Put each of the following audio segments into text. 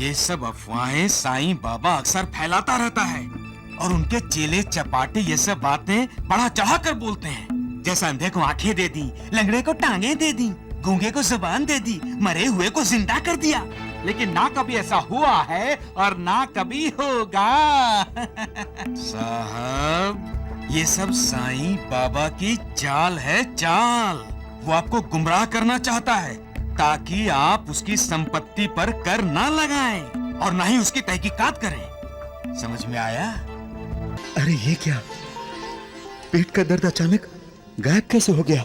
ये सब अफवाहें साईं बाबा अक्सर फैलाता रहता है और उनके चेले चपाटे ये सब बातें बढ़ा चढ़ा कर बोलते हैं। जैसे अंधे को आंखें दे दी, लंगड़े को टांगे दे दी, गूंगे को जुबान दे दी, मरे हुए को जिंदा कर दिया। लेकिन ना कभी ऐसा हुआ है और ना कभी होगा। साहब, ये सब साईं बाबा की चाल है, चाल। वो आपको गुमराह करना चाहता है ताकि आप उसकी संपत्ति पर कर ना लगाएं और ना ही उसकी तहकीकात करें। समझ में आया? अरे ये क्या, पेट का दर्द अचानक गायब कैसे हो गया?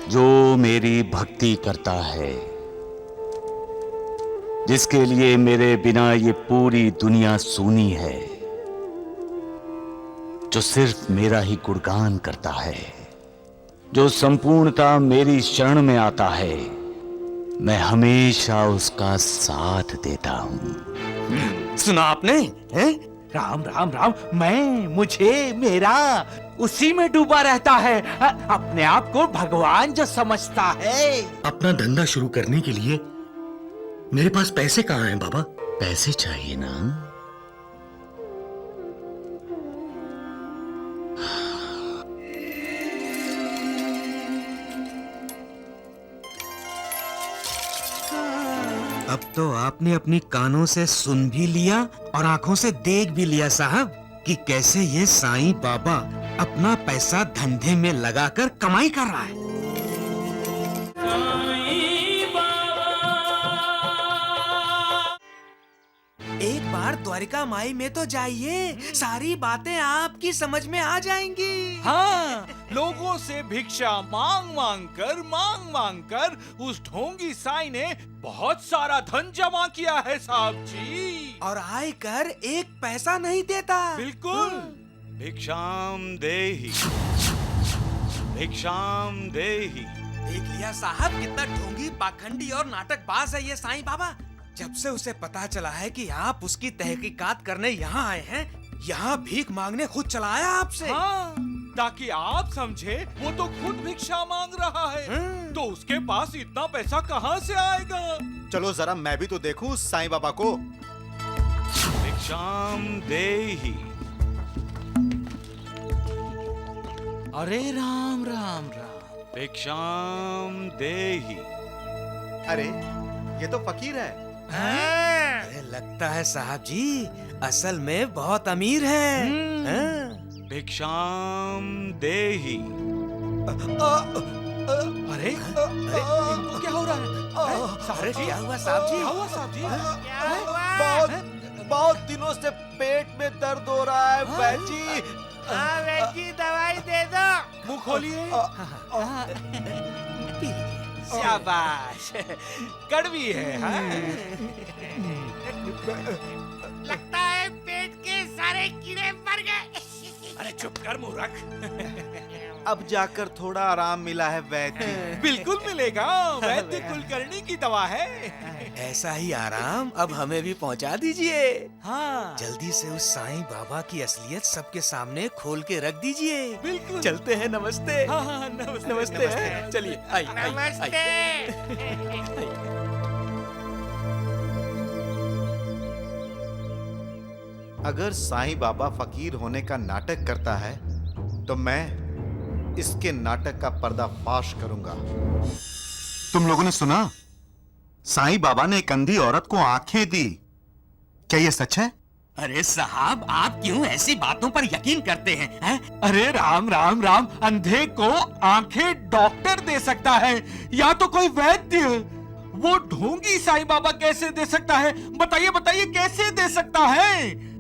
जो मेरी भक्ति करता है, जिसके लिए मेरे बिना ये पूरी दुनिया सूनी है, जो सिर्फ मेरा ही गुणगान करता है, जो संपूर्णता मेरी शरण में आता है, मैं हमेशा उसका साथ देता हूं। सुना आपने? हैं? राम राम राम, मैं, मुझे, मेरा उसी में डूबा रहता है। अपने आप को भगवान जो समझता है। अपना धंधा शुरू करने के लिए मेरे पास पैसे कहाँ हैं बाबा? पैसे चाहिए ना? अब तो आपने अपनी कानों से सुन भी लिया और आंखों से देख भी लिया साहब कि कैसे ये साईं बाबा अपना पैसा धंधे में लगाकर कमाई कर रहा है। एक बार द्वारिका माई में तो जाइए, सारी बातें आपकी समझ में आ जाएंगी। हाँ, लोगों से भिक्षा मांग मांग कर उस ढोंगी साईं ने बहुत सारा धन जमा किया है साहब जी। और आयकर एक पैसा नहीं देता। बिल्कुल। भिक्षाम देहि, भिक्षाम देहि। देख लिया साहब, कितना ढोंगी, पाखंडी और नाटकबाज है ये साईं बाबा। जब से उसे पता चला है कि आप उसकी तहकीकात करने यहाँ आए हैं, यहाँ भीख मांगने खुद चला आया आपसे। हाँ, ताकि आप समझे वो तो खुद भिक्षा मांग रहा है, तो उसके पास इतना पैसा कहाँ से आएगा? चलो जरा मैं भी तो देखूं उस साईं बाबा को। भिक्षाम देहि। अरे राम राम राम, भिक्षाम देहि। अरे ये तो फकीर है। अरे लगता है साहब जी असल में बहुत अमीर है। भिक्षाम देहि। अरे इनको क्या हो रहा है? अरे क्या हुआ साहब जी? क्या हुआ साहब जी? बहुत दिनों से पेट में दर्द हो रहा है बैजी। जी दवाई दे दो। मुंह खोलिए। शाबाश, कड़वी है। हाँ? लगता है पेट के सारे कीड़े मर गए। अरे चुप कर मूर्ख। अब जाकर थोड़ा आराम मिला है वैद्य। बिल्कुल मिलेगा, वैद्य कुलकर्णी की दवा है। ऐसा ही आराम अब हमें भी पहुंचा दीजिए। हाँ जल्दी से उस साईं बाबा की असलियत सबके सामने खोल के रख दीजिए। बिल्कुल। चलते हैं, नमस्ते। हाँ हाँ नमस्ते नमस्ते हैं। चलिए आई नमस्ते। अगर साईं बाबा फकीर होने का नाटक करता है तो मैं इसके नाटक का पर्दाफाश करूंगा। तुम लोगों ने सुना, साईं बाबा ने एक अंधी औरत को आंखें दी। क्या यह सच है? अरे साहब, आप क्यों ऐसी बातों पर यकीन करते हैं, हैं? अरे राम राम राम, अंधे को आंखें डॉक्टर दे सकता है या तो कोई वैद्य। वो ढोंगी साईं बाबा कैसे दे सकता है? बताइए बताइए, कैसे दे सकता है?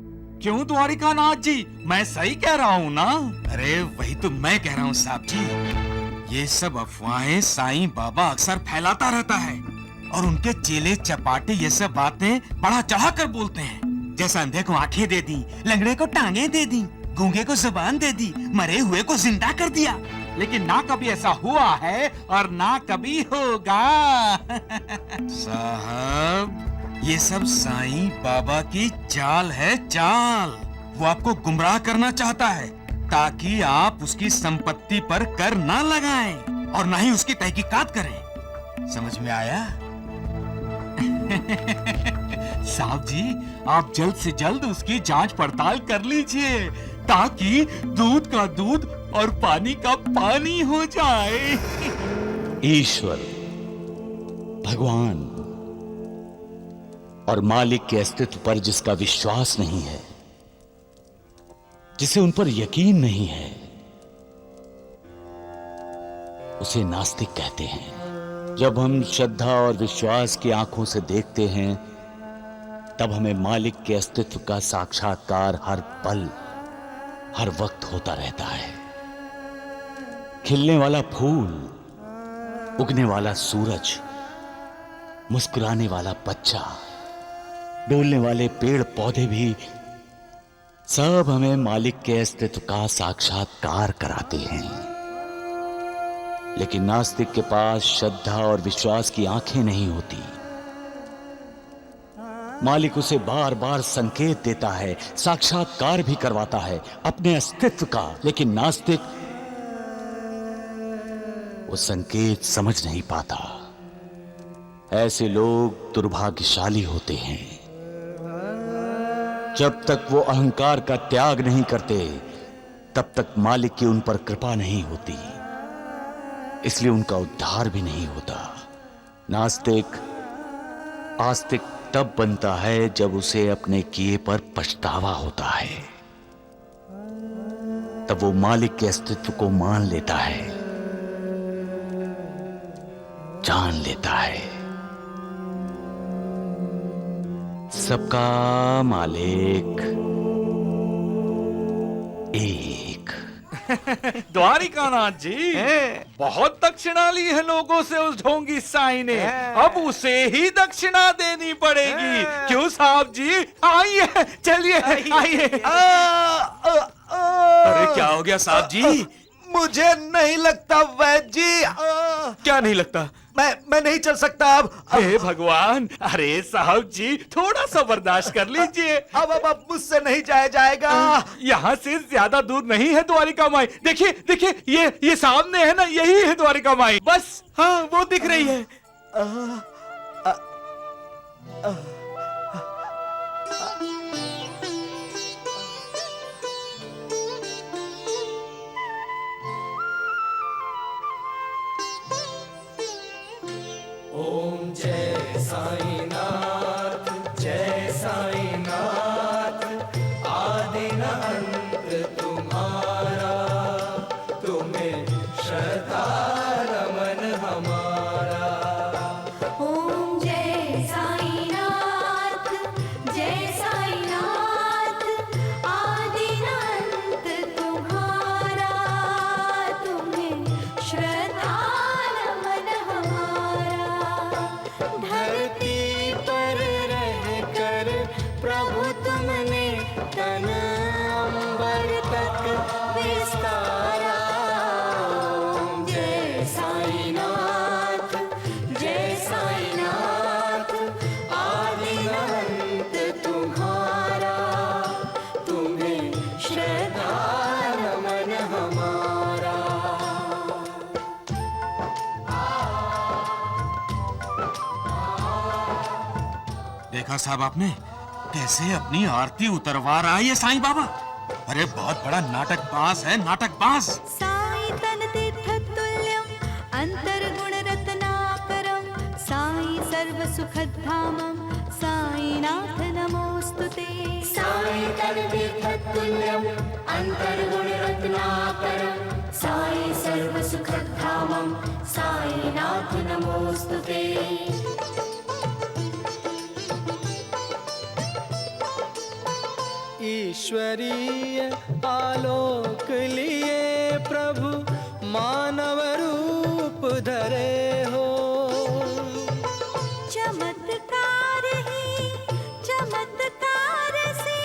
क्यों द्वारिका नाथ जी, मैं सही कह रहा हूँ ना? अरे वही तो मैं कह रहा हूँ साहब जी, ये सब अफवाहें साईं बाबा अक्सर फैलाता रहता है और उनके चेले चपाटे ये सब बातें बढ़ा चढ़ा कर बोलते हैं। जैसे अंधे को आंखें दे दी, लंगड़े को टांगे दे दी, गूंगे को जुबान दे दी, मरे हुए को जिंदा कर दिया। लेकिन ना कभी ऐसा हुआ है और ना कभी होगा। साहब, ये सब साईं बाबा की चाल है, चाल। वो आपको गुमराह करना चाहता है ताकि आप उसकी संपत्ति पर कर ना लगाएं और ना ही उसकी तहकीकात करें। समझ में आया? साहब जी, आप जल्द से जल्द उसकी जांच पड़ताल कर लीजिए ताकि दूध का दूध और पानी का पानी हो जाए। ईश्वर, भगवान और मालिक के अस्तित्व पर जिसका विश्वास नहीं है, जिसे उन पर यकीन नहीं है, उसे नास्तिक कहते हैं। जब हम श्रद्धा और विश्वास की आंखों से देखते हैं, तब हमें मालिक के अस्तित्व का साक्षात्कार हर पल, हर वक्त होता रहता है। खिलने वाला फूल, उगने वाला सूरज, मुस्कुराने वाला बच्चा, डोलने वाले पेड़ पौधे भी सब हमें मालिक के अस्तित्व का साक्षात्कार कराते हैं। लेकिन नास्तिक के पास श्रद्धा और विश्वास की आंखें नहीं होती। मालिक उसे बार बार संकेत देता है, साक्षात्कार भी करवाता है अपने अस्तित्व का, लेकिन नास्तिक वो संकेत समझ नहीं पाता। ऐसे लोग दुर्भाग्यशाली होते हैं। जब तक वो अहंकार का त्याग नहीं करते, तब तक मालिक की उन पर कृपा नहीं होती, इसलिए उनका उद्धार भी नहीं होता। नास्तिक आस्तिक तब बनता है जब उसे अपने किए पर पछतावा होता है। तब वो मालिक के अस्तित्व को मान लेता है, जान लेता है। सबका मालिक एक। द्वारिकानाथ जी, बहुत दक्षिणा ली है लोगों से उस ढोंगी साईं ने, अब उसे ही दक्षिणा देनी पड़ेगी। क्यों साहब जी? आइए, चलिए आइए। अरे क्या हो गया साहब जी? मुझे नहीं लगता वैद्य जी। क्या नहीं लगता? मैं नहीं चल सकता अब। हे भगवान, अरे साहब जी, थोड़ा सा बर्दाश्त कर लीजिए। अब मुझसे नहीं जाया जाएगा। यहाँ से ज्यादा दूर नहीं है द्वारिका माई। देखिए देखिए, ये सामने है ना, यही है द्वारिका माई। बस, हाँ, वो दिख रही है। ओम जय साईनाथ, जय साईनाथ। आदि न अंत तुम्हारा, तुम्हें श्रद्धा नमन हमारा। ओम जय साईनाथ, जय साईनाथ। आदि न अंत तुम्हारा, तुम्हें श्रद्धा नमन हमारा। धरती पर रहकर प्रभु तुमने तन अंबर तक विस्तारा। ओम जय साईनाथ, जय साईनाथ। आदि अंत तुम्हारा, तुम्हें श्रद्धा नमन हमारा। देखा साहब आपने कैसे अपनी आरती उतरवा रहा है ये साईं बाबा? अरे बहुत बड़ा नाटकबाज है, नाटकबाज। साई तन तीर्थ तुल्यम अंतर्गुण रत्नाकरम। साई सर्व सुखधामम, साईनाथ नमोस्तुते। साई तन तीर्थ तुल्यम अंतर्गुण रत्नाकरम। साई सर्व सुखधामम, साईनाथ नमोस्तुते। ईश्वरीय आलोक लिए प्रभु मानव रूप धरे हो। चमत्कार ही चमत्कार से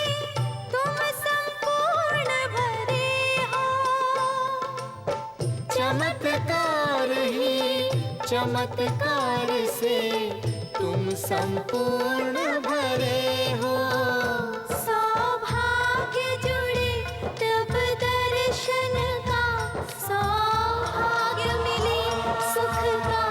तुम संपूर्ण भरे हो। चमत्कार ही चमत्कार से तुम संपूर्ण भरे हो। सौभाग्य जुड़े तब दर्शन का, सौभाग्य मिले सुख का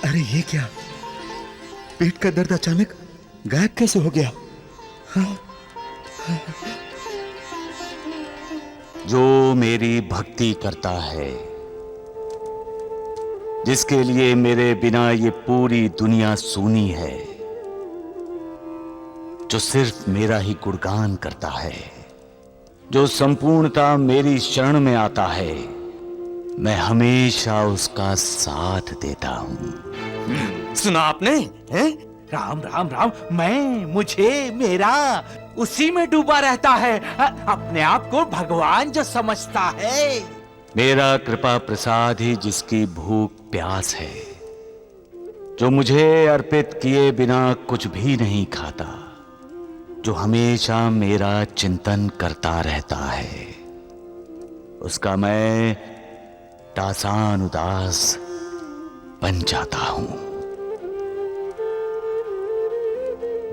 अरे ये क्या, पेट का दर्द अचानक गायब कैसे हो गया? जो मेरी भक्ति करता है, जिसके लिए मेरे बिना ये पूरी दुनिया सूनी है, जो सिर्फ मेरा ही गुणगान करता है, जो संपूर्णता मेरी शरण में आता है, मैं हमेशा उसका साथ देता हूं। सुना आपने? हैं? राम राम राम, मैं, मुझे, मेरा, उसी में डूबा रहता है, अपने आप को भगवान जो समझता है। मेरा कृपा प्रसाद ही जिसकी भूख प्यास है, जो मुझे अर्पित किए बिना कुछ भी नहीं खाता, जो हमेशा मेरा चिंतन करता रहता है, उसका मैं दासान उदास बन जाता हूं।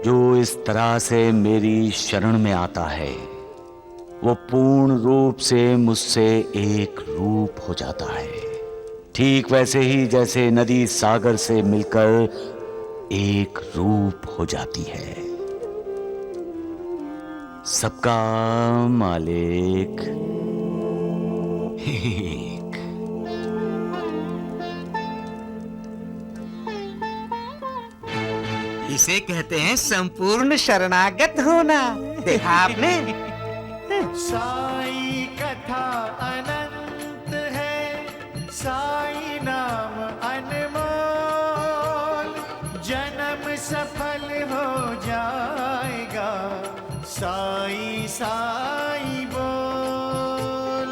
जो इस तरह से मेरी शरण में आता है, वो पूर्ण रूप से मुझसे एक रूप हो जाता है, ठीक वैसे ही जैसे नदी सागर से मिलकर एक रूप हो जाती है। सबका मालिक एक। इसे कहते हैं संपूर्ण शरणागत होना। देखा आपने? साई कथा अनंत है, साई नाम अनमोल, जन्म सफल हो जाएगा, साई साई बोल।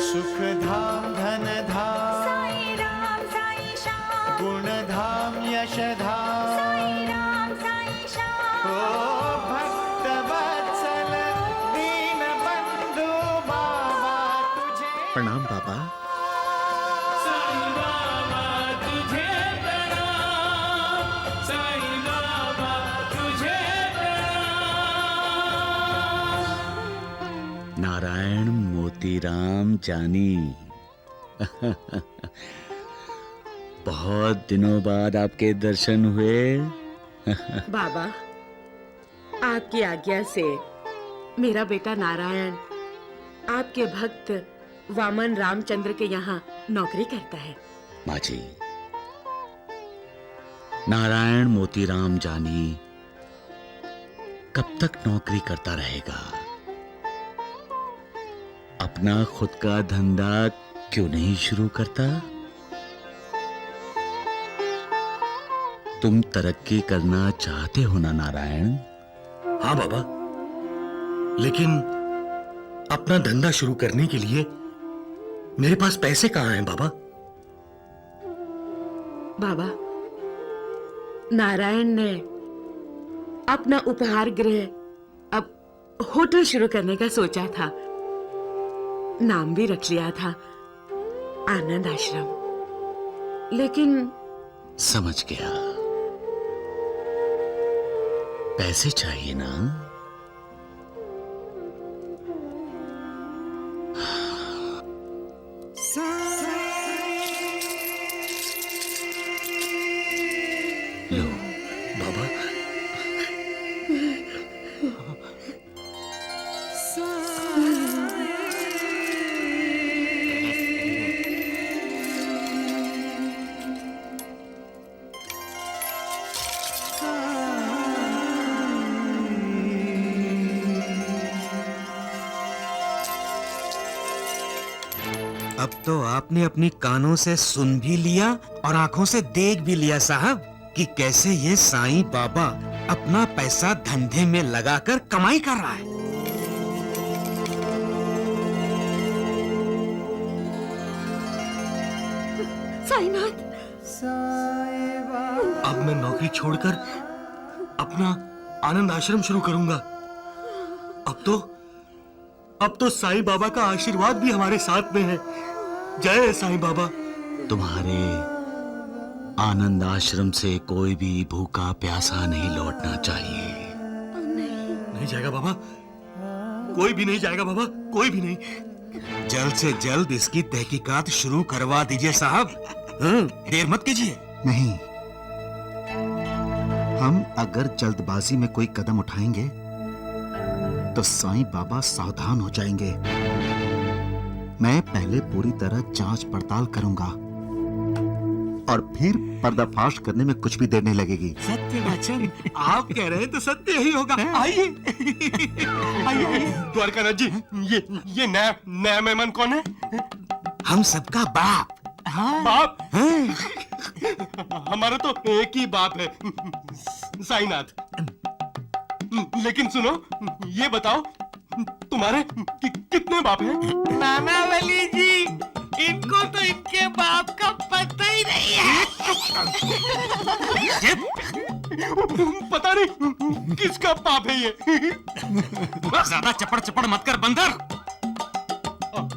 सुख धाम धन धाम, साई राम साई श्याम, गुण धाम यश धाम, साई राम साई श्याम। ओ भक्त वत्सल दीन बंधु बाबा तुझे प्रणाम बाबा। साई बाबा तुझे प्रणाम, साई बाबा तुझे प्रणाम। नारायण मोतीराम जानी। बहुत दिनों बाद आपके दर्शन हुए। बाबा, आपकी आज्ञा से मेरा बेटा नारायण आपके भक्त वामन रामचंद्र के यहाँ नौकरी करता है। माँ जी, नारायण मोतीराम जानी कब तक नौकरी करता रहेगा? अपना खुद का धंधा क्यों नहीं शुरू करता? तुम तरक्की करना चाहते हो ना नारायण? हाँ बाबा, लेकिन अपना धंधा शुरू करने के लिए मेरे पास पैसे कहाँ हैं बाबा? बाबा, नारायण ने अपना उपहार गृह, अब होटल शुरू करने का सोचा था। नाम भी रख लिया था आनंद आश्रम। लेकिन समझ गया, पैसे चाहिए ना? लो बाबा, अब तो आपने अपनी कानों से सुन भी लिया और आंखों से देख भी लिया साहब कि कैसे ये साईं बाबा अपना पैसा धंधे में लगाकर कमाई कर रहा है। साईनाथ, अब मैं नौकरी छोड़कर अपना आनंद आश्रम शुरू करूंगा। अब तो साईं बाबा का आशीर्वाद भी हमारे साथ में है। जय साईं बाबा। तुम्हारे आनंद आश्रम से कोई भी भूखा प्यासा नहीं लौटना चाहिए। नहीं जाएगा बाबा, कोई भी नहीं जाएगा बाबा, कोई भी नहीं। जल्द से जल्द इसकी तहकीकात शुरू करवा दीजिए साहब। देर मत कीजिए। नहीं, हम अगर जल्दबाजी में कोई कदम उठाएंगे तो साईं बाबा सावधान हो जाएंगे। मैं पहले पूरी तरह जांच पड़ताल करूंगा और फिर पर्दाफाश करने में कुछ भी देर नहीं लगेगी। सत्य वचन, आप कह रहे हैं तो सत्य ही होगा। आइए आइए आइए। द्वारकानाथ जी, ये नया मेहमान कौन है? हम सबका बाप। बाप? हमारा तो एक ही बाप है, साईनाथ। लेकिन सुनो, ये बताओ तुम्हारे कितने बाप हैं? नानावली जी, इनको तो इनके बाप का पता ही नहीं है। पता नहीं किसका बाप है ये। ज्यादा चपड़ चपड़ मत कर बंदर।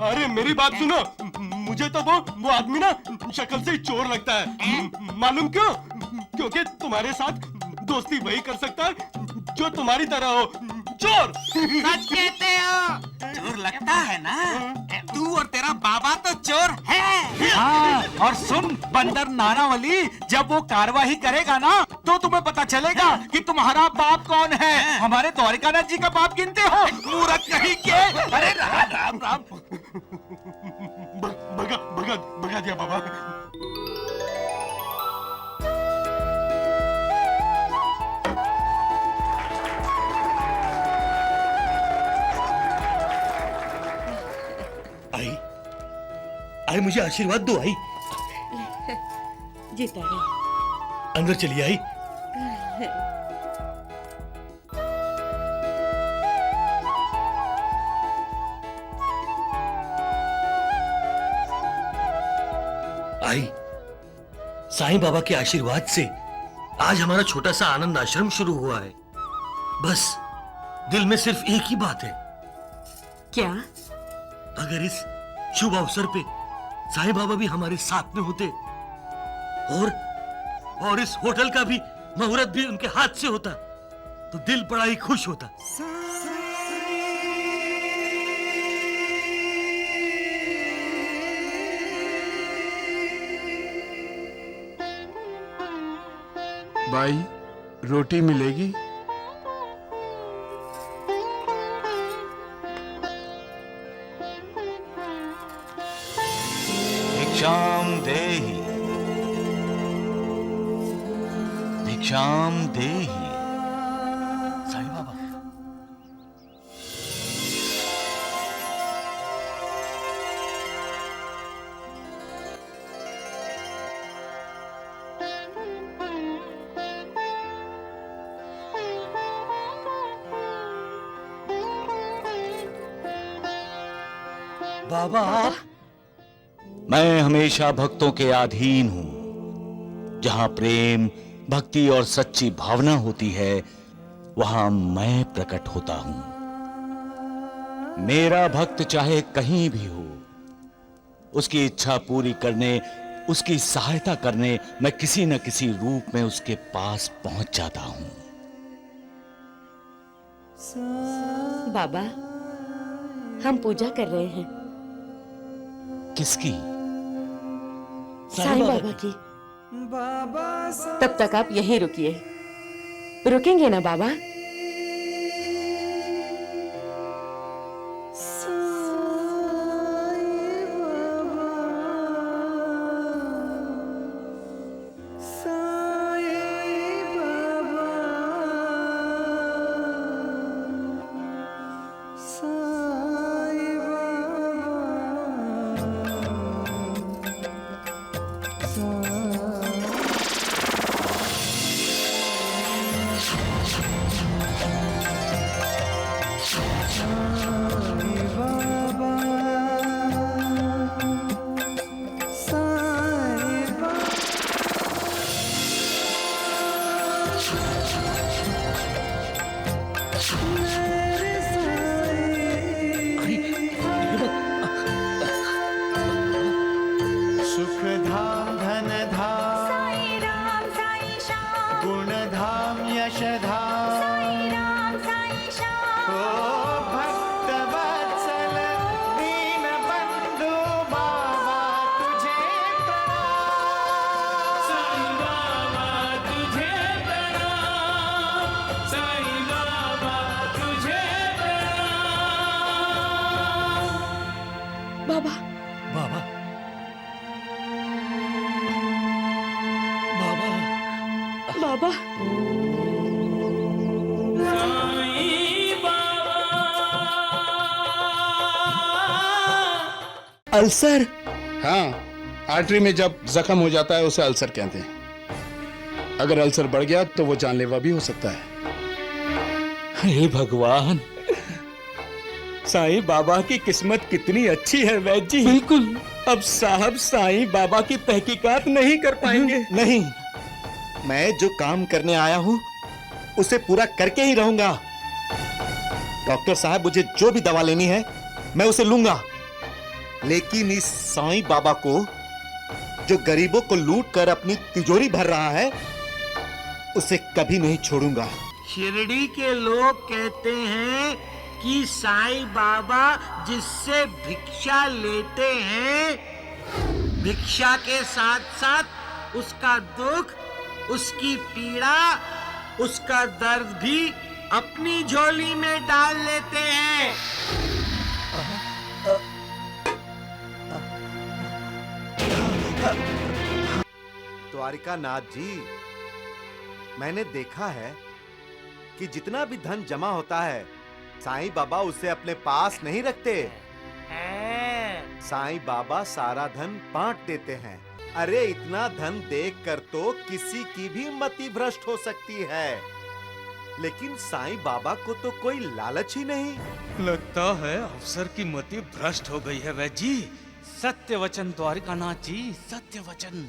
अरे मेरी बात सुनो, मुझे तो वो आदमी ना शक्ल से ही चोर लगता है। मालूम क्यों? क्योंकि तुम्हारे साथ दोस्ती वही कर सकता है जो तुम्हारी तरह हो, चोर। सच कहते हो? चोर लगता है ना? तू और तेरा बाबा तो चोर है। हाँ, और सुन बंदर नानावली, जब वो कार्रवाई करेगा ना तो तुम्हें पता चलेगा कि तुम्हारा बाप कौन है। हमारे द्वारिकानाथ जी का बाप गिनते हो, मूर्ख कहीं के। अरे राम राम राम। भगा दिया बाबा। आई, मुझे आशीर्वाद दो। आई, जीता रहे। अंदर चली आई। आई, साईं बाबा के आशीर्वाद से आज हमारा छोटा सा आनंद आश्रम शुरू हुआ है। बस दिल में सिर्फ एक ही बात है। क्या? अगर इस शुभ अवसर पे साईं बाबा भी हमारे साथ में होते और इस होटल का भी मुहूर्त भी उनके हाथ से होता तो दिल बड़ा ही खुश होता। भाई, रोटी मिलेगी? भिक्षाम देहि, भिक्षाम देहि। साईं बाबा। बाबा, मैं हमेशा भक्तों के अधीन हूं। जहां प्रेम, भक्ति और सच्ची भावना होती है, वहां मैं प्रकट होता हूं। मेरा भक्त चाहे कहीं भी हो, उसकी इच्छा पूरी करने, उसकी सहायता करने मैं किसी न किसी रूप में उसके पास पहुंच जाता हूं। बाबा, हम पूजा कर रहे हैं। किसकी? साईं बाबा की। तब तक आप यहीं रुकिए। रुकेंगे ना बाबा? बाबा बाबा बाबा बाबा अल्सर? हाँ, आर्टरी में जब जख्म हो जाता है उसे अल्सर कहते हैं। अगर अल्सर बढ़ गया तो वो जानलेवा भी हो सकता है। हे भगवान, साईं बाबा की किस्मत कितनी अच्छी है वैद्य जी। बिल्कुल। अब साहब साईं बाबा की तहकीकात नहीं कर पाएंगे। नहीं, मैं जो काम करने आया हूं उसे पूरा करके ही रहूंगा। डॉक्टर साहब, मुझे जो भी दवा लेनी है मैं उसे लूंगा, लेकिन इस साईं बाबा को जो गरीबों को लूट कर अपनी तिजोरी भर रहा है उसे कभी नहीं छोड़ूंगा। शिरडी के लोग कहते हैं कि साईं बाबा जिससे भिक्षा लेते हैं, भिक्षा के साथ साथ उसका दुख, उसकी पीड़ा, उसका दर्द भी अपनी झोली में डाल लेते हैं। द्वारिका नाथ जी, मैंने देखा है कि जितना भी धन जमा होता है साईं बाबा उसे अपने पास नहीं रखते। साईं बाबा सारा धन बांट देते हैं। अरे इतना धन देखकर तो किसी की भी मति भ्रष्ट हो सकती है, लेकिन साईं बाबा को तो कोई लालच ही नहीं। लगता है अफसर की मति भ्रष्ट हो गई है वैद्य जी। सत्य वचन द्वारिकानाथ जी, सत्य वचन।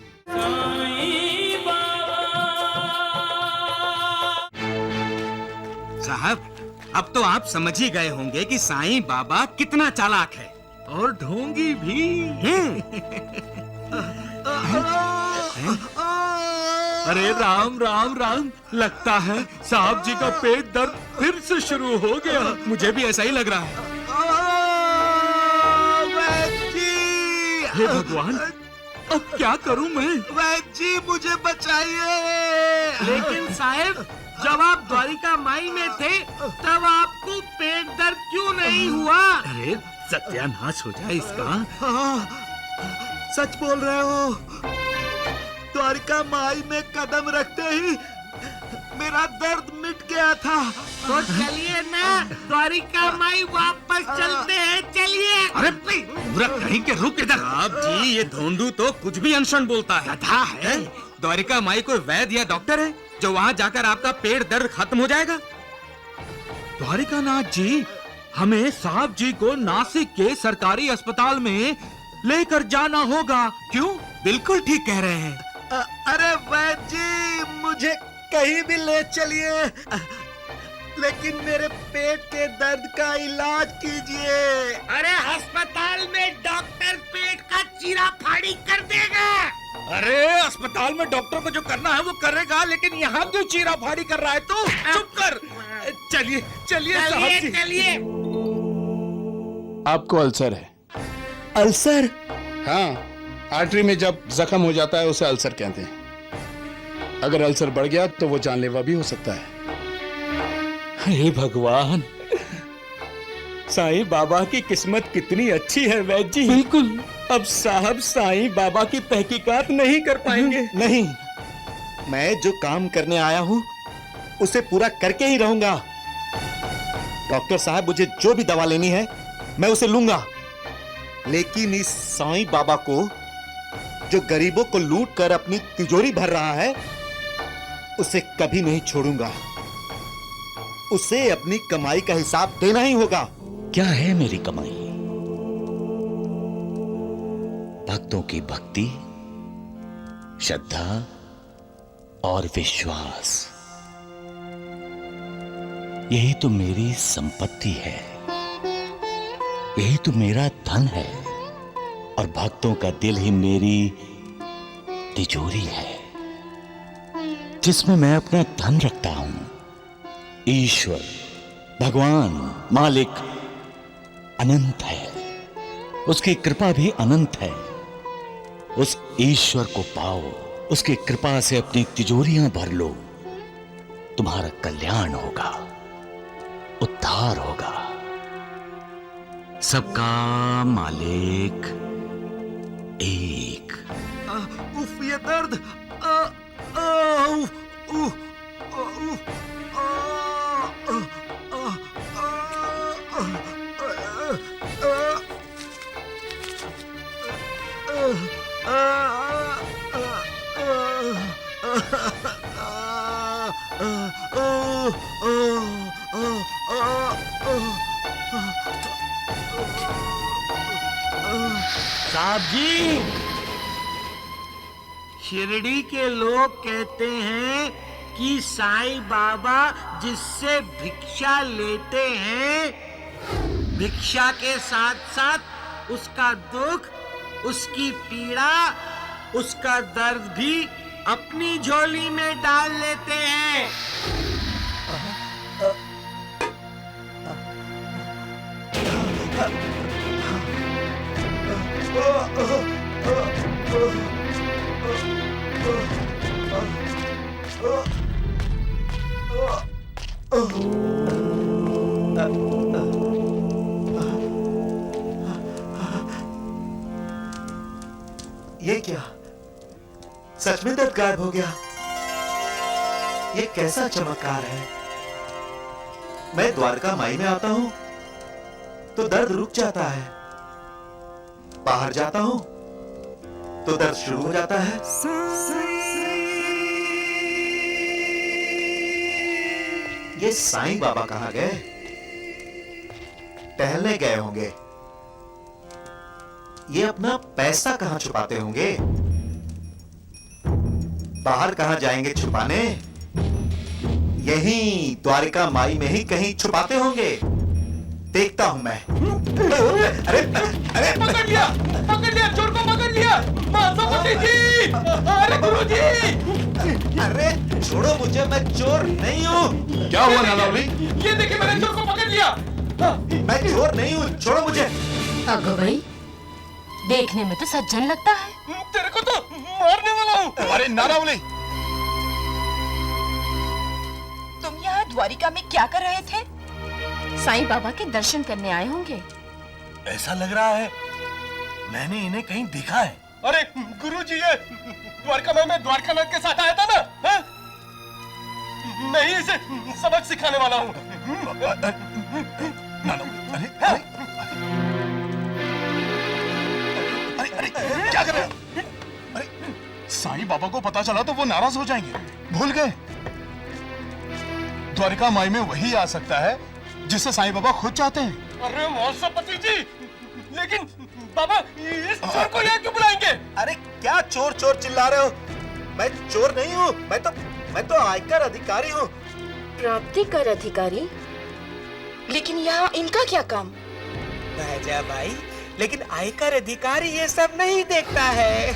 साहब, अब तो आप समझ ही गए होंगे कि साईं बाबा कितना चालाक है। और ढोंगी भी। अरे राम राम राम, लगता है साहब जी का पेट दर्द फिर से शुरू हो गया। मुझे भी ऐसा ही लग रहा है। हे भगवान, अब क्या करूं मैं? वैद्य जी मुझे बचाइए। लेकिन साहब, जब आप द्वारिका माई में थे तब आपको पेट दर्द क्यों नहीं हुआ? अरे सत्यानाश हो जाए इसका। सच बोल रहे हो। द्वारिका माई में कदम रखते ही मेरा दर्द मिट गया था। तो चलिए ना, द्वारिका माई वापस चलते हैं, चलिए। अरे पूरा कहीं के रुक इधर। साहब जी, ये धोंडू तो कुछ भी अनशन बोलता है। गधा है। द्वारिका माई कोई वैद्य या डॉक्टर है जो वहां जाकर आपका पेट दर्द खत्म हो जाएगा? द्वारिकानाथ जी, हमें साहब जी को नासिक के सरकारी अस्पताल में लेकर जाना होगा। क्यों? बिल्कुल ठीक कह रहे हैं। अरे वैद्य जी, मुझे कहीं भी ले चलिए, लेकिन मेरे पेट के दर्द का इलाज कीजिए। अरे अस्पताल में डॉक्टर पेट का चीरा फाड़ी कर देगा। अरे अस्पताल में डॉक्टर को जो करना है वो करेगा, लेकिन यहाँ क्यों चीरा फाड़ी कर रहा है तू? चुप कर। चलिए चलिए साहब जी। चलिए। आपको अल्सर है। अल्सर? हाँ, आर्टरी में जब जख्म हो जाता है उसे अल्सर कहते हैं। अगर अल्सर बढ़ गया तो वो जानलेवा भी हो सकता है। हे भगवान, साईं बाबा की किस्मत कितनी अच्छी है वैद्य जी। बिल्कुल। अब साहब साईं बाबा की तहकीकात नहीं कर पाएंगे। नहीं, मैं जो काम करने आया हूं उसे पूरा करके ही रहूंगा। डॉक्टर साहब, मुझे जो भी दवा लेनी है मैं उसे लूंगा, लेकिन इस साईं बाबा को जो गरीबों को लूट कर अपनी तिजोरी भर रहा है उसे कभी नहीं छोड़ूंगा। उसे अपनी कमाई का हिसाब देना ही होगा। क्या है मेरी कमाई? भक्तों की भक्ति, श्रद्धा और विश्वास, यही तो मेरी संपत्ति है, यही तो मेरा धन है, और भक्तों का दिल ही मेरी तिजोरी है जिसमें मैं अपना धन रखता हूं। ईश्वर, भगवान, मालिक अनंत है, उसकी कृपा भी अनंत है। उस ईश्वर को पाओ, उसकी कृपा से अपनी तिजोरियां भर लो, तुम्हारा कल्याण होगा, उद्धार होगा। सबका मालिक एक। उफ ये दर्द। साहब जी, शिरडी के लोग कहते हैं कि साईं बाबा जिससे भिक्षा लेते हैं, भिक्षा के साथ साथ उसका दुख, उसकी पीड़ा, उसका दर्द भी अपनी झोली में डाल लेते हैं। ये क्या? सच में दर्द गायब हो गया? ये कैसा चमत्कार है? मैं द्वारका माई में आता हूं तो दर्द रुक जाता है, बाहर जाता हूं तो दर्द शुरू हो जाता है। ये साईं बाबा कहां गए? टहलने गए होंगे। ये अपना पैसा कहां छुपाते होंगे? बाहर कहां जाएंगे छुपाने? यहीं द्वारिका माई में ही कहीं छुपाते होंगे। देखता हूं मैं। अरे अरे पकड़ लिया चोर को पकड़ लिया। महासभापति जी, अरे गुरुजी। अरे छोड़ो मुझे, मैं चोर नहीं हूँ। क्या हुआ नानावली? ये देखिए मैंने चोर को पकड़ लिया। मैं चोर नहीं हूँ, छोड़ो मुझे। अगो भाई, देखने में तो सज्जन लगता है। तेरे को तो मारने वाला हूँ। अरे नानावली, तुम यहाँ द्वारिका में क्या कर रहे थे? साईं बाबा के दर्शन करने आए होंगे। ऐसा लग रहा है मैंने इन्हें कहीं देखा है। अरे गुरुजी, ये द्वारका में मैं द्वारकानाथ के साथ आया था ना, है? मैं ही इसे सबक सिखाने वाला हूँ। अरे क्या कर रहे हो? अरे साईं बाबा को पता चला तो वो नाराज हो जाएंगे। भूल गए, द्वारिका माई में वही आ सकता है जिसे साईं बाबा खुद चाहते हैं। अरे महासभापति जी, लेकिन बाबा इस चोर को यहाँ क्यों बुलाएंगे? अरे क्या चोर चोर चिल्ला रहे हो? मैं चोर नहीं हूँ, मैं तो आयकर अधिकारी हूँ। प्राप्ति कर अधिकारी? लेकिन यहाँ इनका क्या काम? राजा भाई, लेकिन आयकर अधिकारी ये सब नहीं देखता है।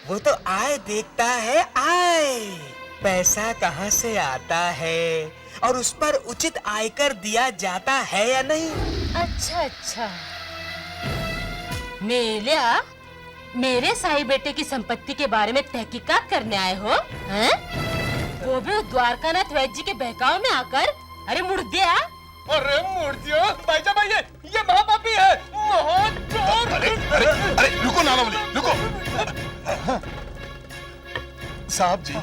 वो तो आय देखता है, आय। पैसा कहाँ से आता है और उस पर उचित आयकर दिया जाता है या नहीं। अच्छा, मेरे साईं बेटे की संपत्ति के बारे में तहकीकात करने आए हो, हैं? वो भी द्वारकानाथ वैद्य जी के बहकाव में आकर। अरे मुड़ गया। अरे मूर्तियों, भाई ये महापापी है, महाचोर। अरे रुको नानावली, रुको। साहब जी,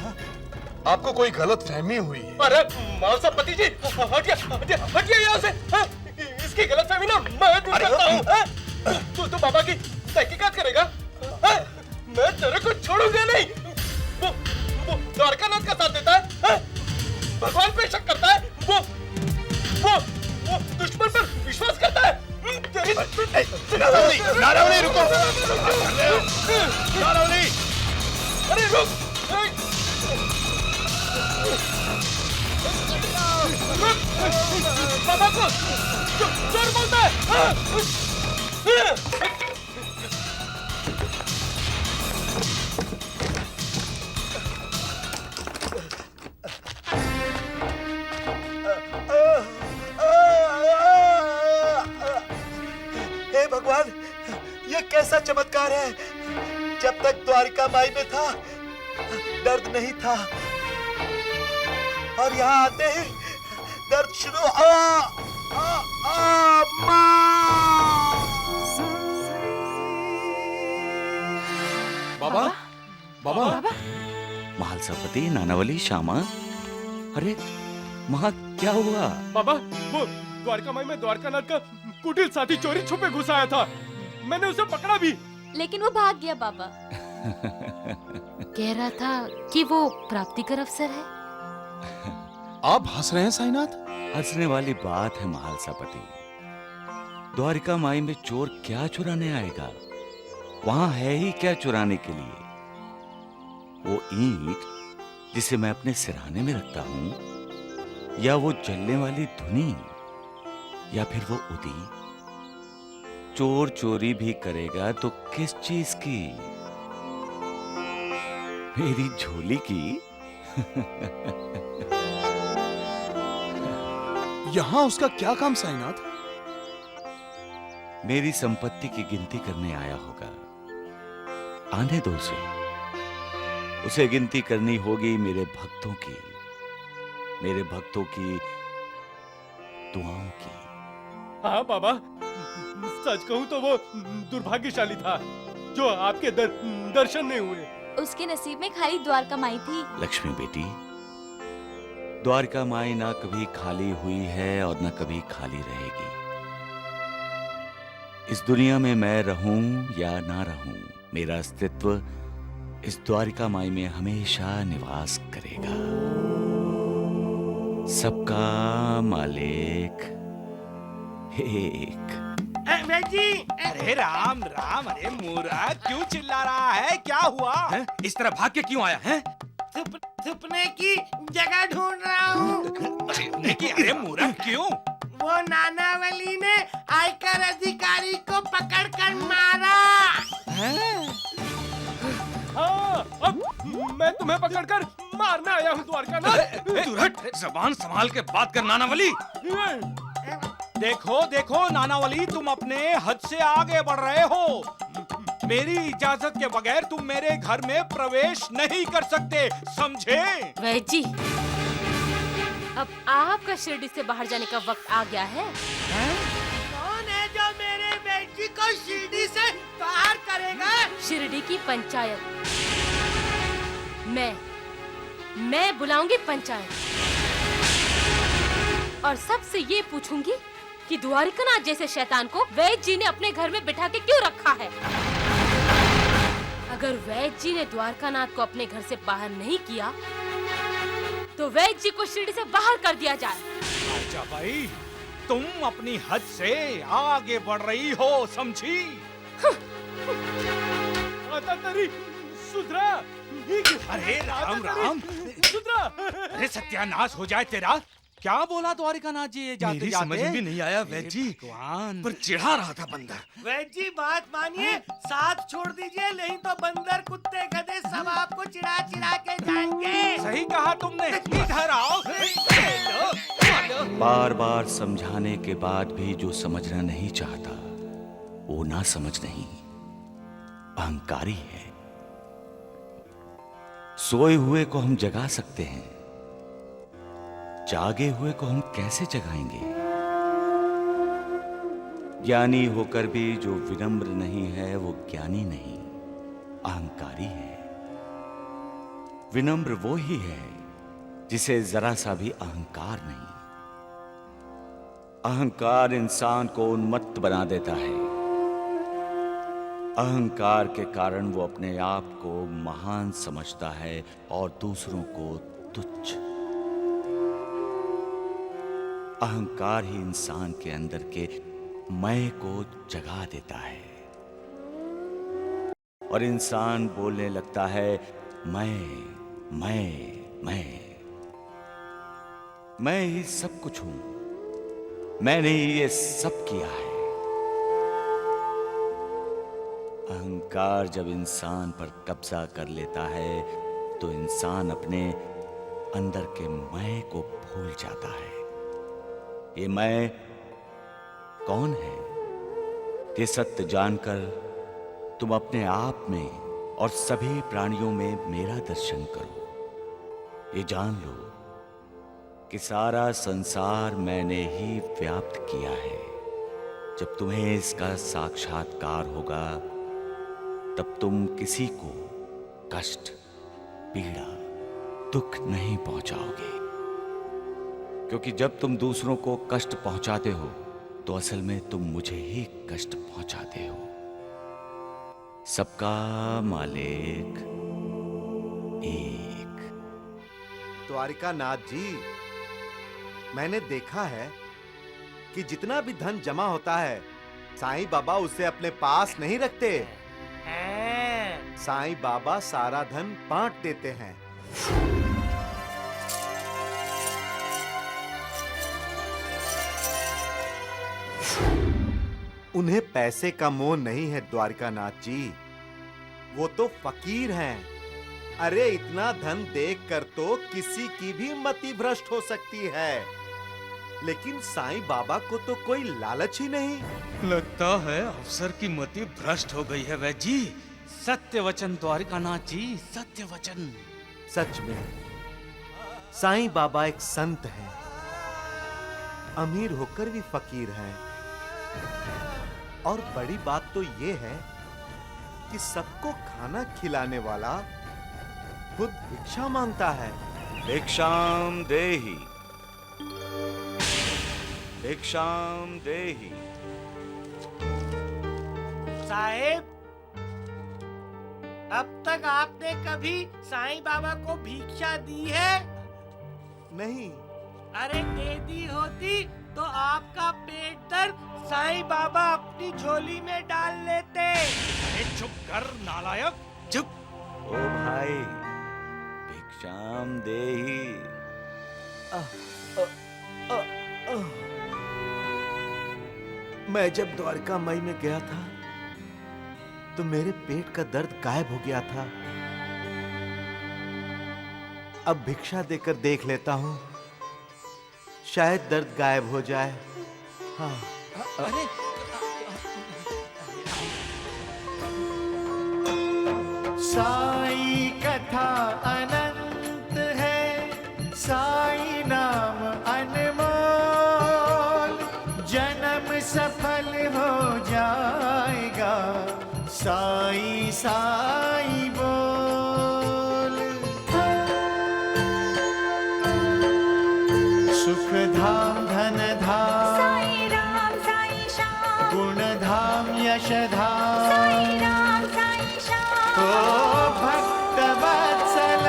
आपको कोई गलत फहमी हुई है। अरे महासभापति जी, हटिए यहाँ से। इसकी गलतफहमी ना मैं दूर करता हूँ। तू बाबा की तहकीकात करेगा? मैं तेरे को छोड़ूंगा नहीं। वो द्वारकानाथ का साथ देता है, भगवान पे शक करता है, वो दुश्मन पर विश्वास करता है। नानावली रुको। नानावली, अरे रुक। बाबा को चोर बोलता है। हे भगवान, ये कैसा चमत्कार है? जब तक द्वारिका माई में था दर्द नहीं था, और यहाँ आते ही दर्द शुरू। माँ! बाबा। महालसापति, नानावली, श्यामा, अरे वहाँ क्या हुआ? बाबा, वो द्वारका माई में द्वारकानाथ का कुटिल साथी चोरी छुपे घुस आया था। मैंने उसे पकड़ा भी, लेकिन वो भाग गया बाबा। कह रहा था कि वो प्राप्तिकर अफसर है। आप हंस रहे हैं साईनाथ? हंसने वाली बात है महालसापति। द्वारिका माई में चोर क्या चुराने आएगा? वहां है ही क्या चुराने के लिए? वो ईंट जिसे मैं अपने सिरहाने में रखता हूं, या वो जलने वाली धुनी, या फिर वो उदी? चोर चोरी भी करेगा तो किस चीज की? मेरी झोली की। यहाँ उसका क्या काम साईनाथ? मेरी संपत्ति की गिनती करने आया होगा। आने दो उसे गिनती करनी होगी मेरे भक्तों की दुआओं की। हाँ बाबा, सच कहूँ तो वो दुर्भाग्यशाली था जो आपके दर्शन नहीं हुए। उसके नसीब में खाली द्वारका माई थी। लक्ष्मी बेटी, द्वारका माई ना कभी खाली हुई है और ना कभी खाली रहेगी। इस दुनिया में मैं रहूं या ना रहूं, मेरा अस्तित्व इस द्वारिका माई में हमेशा निवास करेगा। सबका मालिक एक। जी, अरे राम राम, अरे मूर्ख क्यों चिल्ला रहा है? क्या हुआ है? इस तरह भाग के क्यों आया है? छुपने की जगह ढूंढ रहा हूँ। अरे मूर्ख क्यों? वो नानावली ने आयकर अधिकारी को पकड़कर मारा। हाँ, अब मैं तुम्हें पकड़कर मारने आया हूँ द्वारकानाथ। जबान संभाल के बात कर नानावली। देखो देखो नानावली, तुम अपने हद से आगे बढ़ रहे हो। मेरी इजाजत के बगैर तुम मेरे घर में प्रवेश नहीं कर सकते, समझे? वैद जी, अब आपका शिरडी से बाहर जाने का वक्त आ गया है। कौन है जो मेरे बेटी को शिरडी से बाहर करेगा? शिरडी की पंचायत। मैं बुलाऊंगी पंचायत और सबसे ये पूछूंगी कि द्वारिकानाथ जैसे शैतान को वैद जी ने अपने घर में बिठा के क्यों रखा है। अगर वैद जी ने द्वारकानाथ को अपने घर से बाहर नहीं किया तो वैद जी को शिरडी से बाहर कर दिया जाए। अच्छा भाई, तुम अपनी हद से आगे बढ़ रही हो, समझी? सुधरा। अरे राम राम, सुधरा। अरे सत्यानाश हो जाए तेरा। क्या बोला द्वारिकानाथ जी? ये जाते मेरी जाते समझ में भी नहीं आया वैद जी, पर चिढ़ा रहा था बंदर। वैद जी बात मानिए, साथ छोड़ दीजिए, नहीं तो बंदर कुत्ते गधे सब आपको चिढ़ा चिढ़ा के जाएंगे। सही कहा तुमने। इधर आओ। बार बार समझाने के बाद भी जो समझना नहीं चाहता वो ना समझ नहीं, अहंकारी है। सोए हुए को हम जगा सकते हैं, जागे हुए को हम कैसे जगाएंगे? ज्ञानी होकर भी जो विनम्र नहीं है वो ज्ञानी नहीं, अहंकारी है। विनम्र वो ही है जिसे जरा सा भी अहंकार नहीं। अहंकार इंसान को उन्मत्त बना देता है। अहंकार के कारण वो अपने आप को महान समझता है और दूसरों को तुच्छ। अहंकार ही इंसान के अंदर के मैं को जगा देता है और इंसान बोलने लगता है मैं ही सब कुछ हूं, मैंने ही ये सब किया है। अहंकार जब इंसान पर कब्जा कर लेता है तो इंसान अपने अंदर के मैं को भूल जाता है। ये मैं कौन है? ये सत्य जानकर तुम अपने आप में और सभी प्राणियों में मेरा दर्शन करो। ये जान लो कि सारा संसार मैंने ही व्याप्त किया है। जब तुम्हें इसका साक्षात्कार होगा तब तुम किसी को कष्ट, पीड़ा, दुख नहीं पहुंचाओगे। क्योंकि जब तुम दूसरों को कष्ट पहुंचाते हो तो असल में तुम मुझे ही कष्ट पहुंचाते हो। सबका मालिक एक। द्वारिका नाथ जी, मैंने देखा है कि जितना भी धन जमा होता है साईं बाबा उसे अपने पास नहीं रखते। साईं बाबा सारा धन बांट देते हैं। उन्हें पैसे का मोह नहीं है द्वारिका नाथ जी, वो तो फकीर हैं। अरे इतना धन देखकर तो किसी की भी मति भ्रष्ट हो सकती है, लेकिन साईं बाबा को तो कोई लालच ही नहीं। लगता है अफसर की मति भ्रष्ट हो गई है वैद्य जी। सत्य वचन द्वारिकानाथ जी, सत्य वचन। सच में साईं बाबा एक संत हैं, अमीर होकर भी फकीर हैं। और बड़ी बात तो ये है कि सबको खाना खिलाने वाला खुद भिक्षा मांगता है। भिक्षाम देहि, भिक्षाम देहि। साहेब, अब तक आपने कभी साईं बाबा को भिक्षा दी है? नहीं। अरे दे दी होती तो आपका पेट दर्द साईं बाबा अपनी झोली में डाल लेते। अरे चुप कर नालायक, चुप। ओ भाई, भिक्षाम देहि। मैं जब द्वारका माई में गया था तो मेरे पेट का दर्द गायब हो गया था। अब भिक्षा देकर देख लेता हूं, शायद दर्द गायब हो जाए। हाँ। अरे साई कथा अनंत है, साई नाम अनमोल, जन्म सफल हो जाएगा, साई साई बोल। सुख धाम धन धाम, साई राम साई श्याम, गुण धाम यश धाम, साई राम साई श्याम। ओ भक्त वत्सल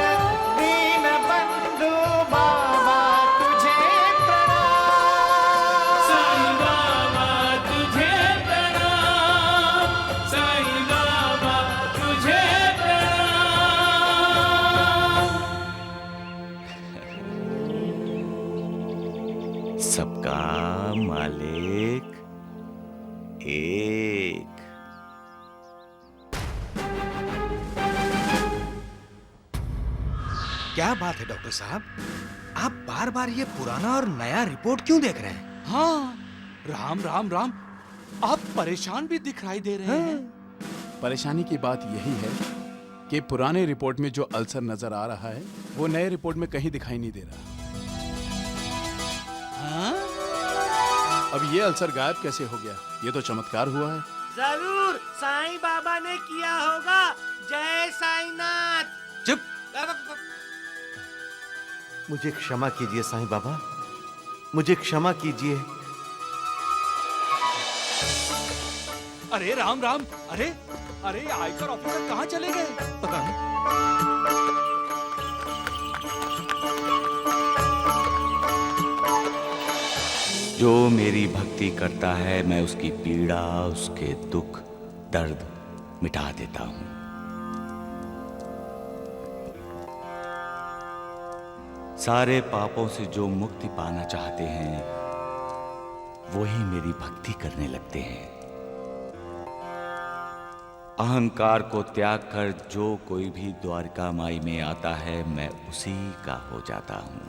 दीन बंधु बाबा तुझे प्रणाम। साईं बाबा तुझे प्रणाम, साईं बाबा तुझे प्रणाम। सबका मालिक एक। क्या बात है डॉक्टर साहब, आप बार बार ये पुराना और नया रिपोर्ट क्यों देख रहे हैं? हाँ, राम राम राम, आप परेशान भी दिखाई दे रहे हैं। परेशानी की बात यही है कि पुराने रिपोर्ट में जो अल्सर नजर आ रहा है वो नए रिपोर्ट में कहीं दिखाई नहीं दे रहा। हाँ? अब ये अल्सर गायब कैसे हो गया? ये तो चमत्कार हुआ है। जरूर साईं बाबा ने किया होगा। जय साईनाथ। चुप। मुझे क्षमा कीजिए साईं बाबा, मुझे क्षमा कीजिए। अरे राम राम, अरे अरे आयकर ऑफिसर कहाँ चले गए? पता नहीं। जो मेरी भक्ति करता है मैं उसकी पीड़ा, उसके दुख दर्द मिटा देता हूं। सारे पापों से जो मुक्ति पाना चाहते हैं वो ही मेरी भक्ति करने लगते हैं। अहंकार को त्याग कर जो कोई भी द्वारका माई में आता है मैं उसी का हो जाता हूं।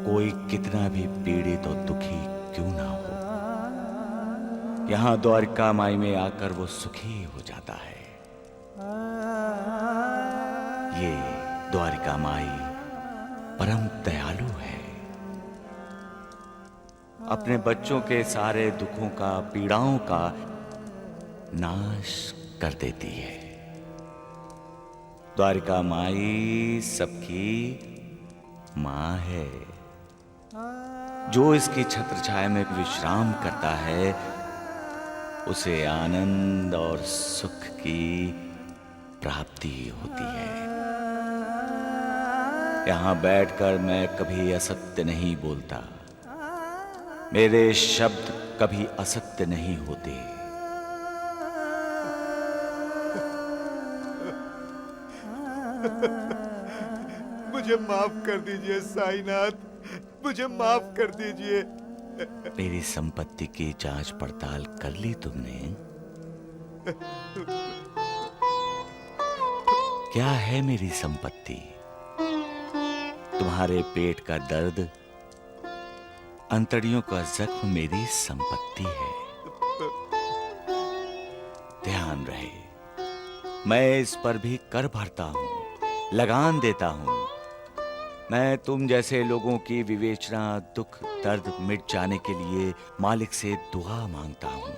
कोई कितना भी पीड़ित और दुखी क्यों ना हो, यहां द्वारका माई में आकर वो सुखी हो जाता है। ये द्वारिका माई परम दयालु है। अपने बच्चों के सारे दुखों का, पीड़ाओं का नाश कर देती है। द्वारिका माई सबकी माँ है। जो इसकी छत्र छाया में विश्राम करता है उसे आनंद और सुख की प्राप्ति होती है। यहां बैठकर मैं कभी असत्य नहीं बोलता। मेरे शब्द कभी असत्य नहीं होते। मुझे माफ कर दीजिए साईनाथ, मुझे माफ कर दीजिए। मेरी संपत्ति की जांच पड़ताल कर ली तुमने? क्या है मेरी संपत्ति? तुम्हारे पेट का दर्द, अंतड़ियों का जख्म मेरी संपत्ति है। ध्यान रहे, मैं इस पर भी कर भरता हूं, लगान देता हूं। मैं तुम जैसे लोगों की विवेचना, दुख, दर्द मिट जाने के लिए मालिक से दुआ मांगता हूं।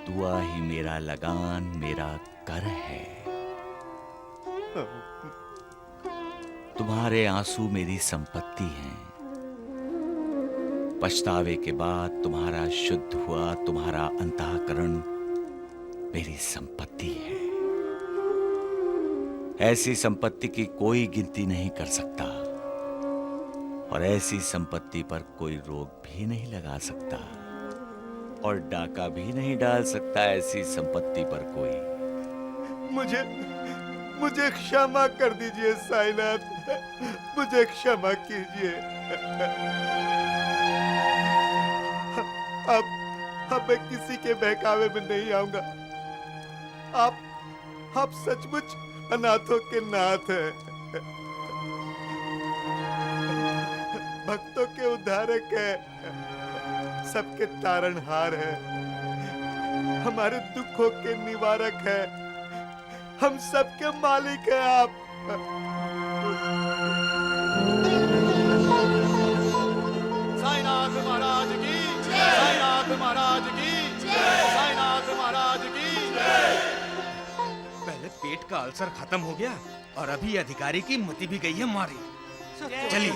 दुआ ही मेरा लगान, मेरा कर है। तुम्हारे आंसू मेरी संपत्ति हैं। पछतावे के बाद तुम्हारा शुद्ध हुआ तुम्हारा अंतःकरण मेरी संपत्ति है। ऐसी संपत्ति की कोई गिनती नहीं कर सकता और ऐसी संपत्ति पर कोई रोक भी नहीं लगा सकता और डाका भी नहीं डाल सकता ऐसी संपत्ति पर कोई। मुझे क्षमा कर दीजिए साईनाथ, मुझे क्षमा कीजिए। अब मैं किसी के बहकावे में नहीं आऊंगा। आप सचमुच अनाथों के नाथ हैं, भक्तों के उद्धारक हैं, सबके तारणहार हैं, हमारे दुखों के निवारक हैं, हम सबके मालिक हैं आप। साईनाथ महाराज की जय, साईनाथ महाराज की जय, साईनाथ महाराज की जय। पहले पेट का अल्सर खत्म हो गया और अभी अधिकारी की मति भी गई है मारी। चलिए,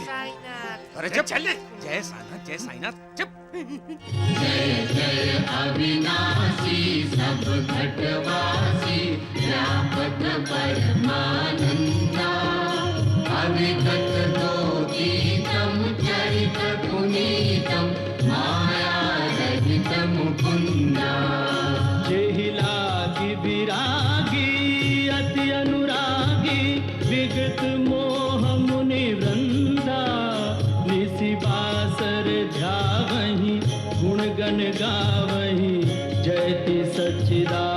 अरे जब चले, जय साईनाथ, जय साईनाथ, जब। जय जय अविनाशी सब घटवासी, व्यापक परमानंदा, अविगत दोषीतम चरित पुनीतम, माया रहित मुकुंदा। जेहि लागी विरागी अति अनुरागी, विगत मोह मुनि वृंदा, निसि बासर ध्यावहि गुण गण गावहि, जयति सच्चिदानंद।